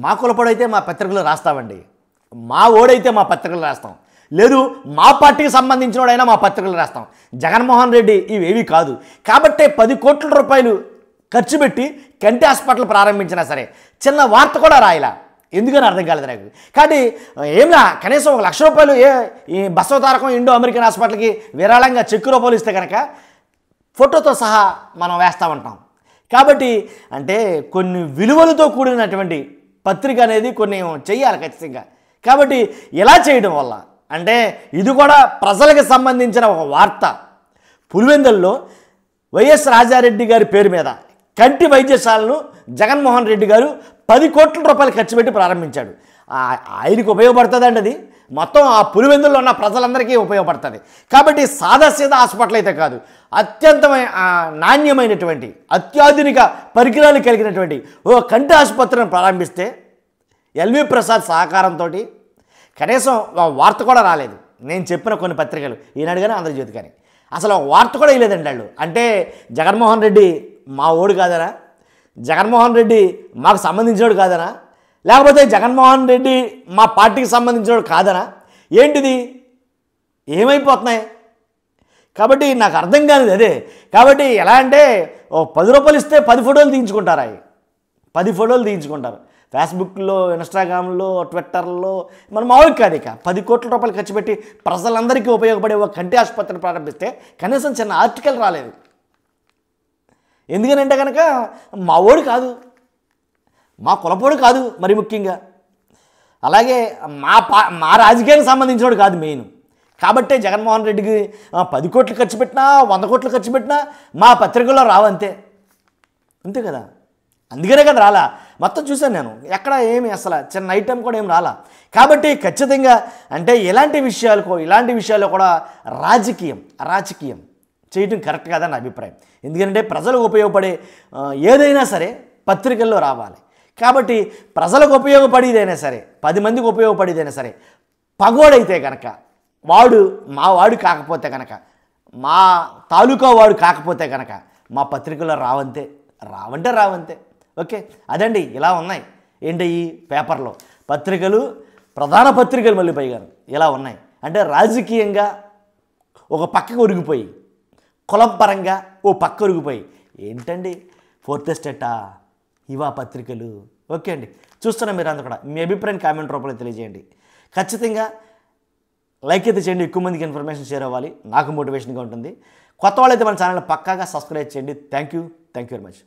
మా కులపడైతే మా పత్రికలు రాస్తామండి, మా ఓడైతే మా పత్రికలు రాస్తాం, లేదు మా పార్టీకి సంబంధించిన వాడైనా మా పత్రికలు రాస్తాం. జగన్మోహన్ రెడ్డి ఇవేవి కాదు. కాబట్టే 10 కోట్ల రూపాయలు ఖర్చు పెట్టి కంటి హాస్పిటల్ ప్రారంభించినా సరే చిన్న వార్త కూడా రాయలా. ఎందుకని అర్థం కాలేదు నాకు. కాబట్టి ఏమిలా కనీసం 1 లక్ష రూపాయలు ఈ బసవతారకం ఇండో అమెరికన్ హాస్పిటల్కి విరాళంగా చెక్కు రూపాయలు ఇస్తే కనుక ఫోటోతో సహా మనం వేస్తామంటాం. కాబట్టి అంటే కొన్ని విలువలతో కూడినటువంటి పత్రిక అనేది కొన్ని చెయ్యాలి ఖచ్చితంగా. కాబట్టి ఇలా చేయడం వల్ల అంటే ఇది కూడా ప్రజలకు సంబంధించిన ఒక వార్త. పులివెందుల్లో వైఎస్ రాజారెడ్డి గారి పేరు మీద కంటి వైద్యశాలను జగన్మోహన్ రెడ్డి గారు 10 కోట్ల రూపాయలు ఖర్చు పెట్టి ప్రారంభించాడు. ఆయనకు ఉపయోగపడుతుందండి. అది మొత్తం ఆ పులివెందుల్లో ఉన్న ప్రజలందరికీ ఉపయోగపడుతుంది. కాబట్టి సాదాసీదా హాస్పిటల్ అయితే కాదు, అత్యంతమైన నాణ్యమైనటువంటి అత్యాధునిక పరికరాలు కలిగినటువంటి ఓ కంటి ఆసుపత్రిని ప్రారంభిస్తే ఎల్వి ప్రసాద్ సహకారంతో కనీసం వార్త కూడా రాలేదు. నేను చెప్పిన కొన్ని పత్రికలు ఈనాడు కానీ ఆంధ్రజ్యోతి కానీ అసలు వార్త కూడా వేయలేదండి వాళ్ళు. అంటే జగన్మోహన్ రెడ్డి మా ఓడు కాదనా, జగన్మోహన్ రెడ్డి మాకు సంబంధించినోడు కాదనా, లేకపోతే జగన్మోహన్ రెడ్డి మా పార్టీకి సంబంధించినోడు కాదనా, ఏంటిది ఏమైపోతున్నాయి? కాబట్టి నాకు అర్థం కానిది అదే. కాబట్టి ఎలా అంటే ఓ 10 రూపాయలు ఇస్తే 10 ఫోటోలు తీయించుకుంటారు. 10 ఫోటోలు తీయించుకుంటారు ఫేస్బుక్లో, ఇన్స్టాగ్రామ్లో, ట్విట్టర్లో. మన మామూలుగా కాదు. ఇక 10 కోట్ల రూపాయలు ఖర్చు పెట్టి ప్రజలందరికీ ఉపయోగపడే ఒక కంటి ఆసుపత్రిని ప్రారంభిస్తే కనీసం చిన్న ఆర్టికల్ రాలేదు. ఎందుకనంటే కనుక మా ఓడు కాదు, మా కులపోడు కాదు, మరి ముఖ్యంగా అలాగే మా రాజకీయానికి సంబంధించినోడు కాదు మెయిన్. కాబట్టే జగన్మోహన్ రెడ్డికి 10 కోట్లు ఖర్చు పెట్టినా 100 కోట్లు ఖర్చు పెట్టినా మా పత్రికల్లో రావంతే, అంతే కదా. అందుకనే కదా రాలా. మొత్తం చూశాను నేను, ఎక్కడ ఏమి అసలు చిన్న ఐటెం కూడా ఏం రాలా. కాబట్టి ఖచ్చితంగా అంటే ఇలాంటి విషయాల్లో కూడా రాజకీయం చేయటం కరెక్ట్ కాదని నా అభిప్రాయం. ఎందుకంటే ప్రజలకు ఉపయోగపడే ఏదైనా సరే పత్రికల్లో రావాలి. కాబట్టి ప్రజలకు ఉపయోగపడేదైనా సరే, 10 మందికి ఉపయోగపడేదైనా సరే, పగోడైతే కనుక వాడు మా వాడు కాకపోతే కనుక, మా తాలూకా వాడు కాకపోతే కనుక మా పత్రికల్లో రావంతే. ఓకే, అదండి ఇలా ఉన్నాయి. ఏంటి ఈ పేపర్లో పత్రికలు, ప్రధాన పత్రికలు మళ్ళీ పైగా ఇలా ఉన్నాయి. అంటే రాజకీయంగా ఒక పక్కకు ఒరిగిపోయి, కులం పరంగా ఓ పక్క ఒరిగిపోయి, ఏంటండి 4th ఎస్టేటా ఇవా పత్రికలు? ఓకే అండి, చూస్తున్నా మీరు అందరూ కూడా మీ అభిప్రాయం కామెంట్ రూపంలో తెలియజేయండి. ఖచ్చితంగా లైక్ అయితే చేయండి, ఎక్కువ మందికి ఇన్ఫర్మేషన్ షేర్ అవ్వాలి, నాకు మోటివేషన్గా ఉంటుంది. కొత్త వాళ్ళైతే మన ఛానల్ పక్కాగా సబ్స్క్రైబ్ చేయండి. Thank you very much.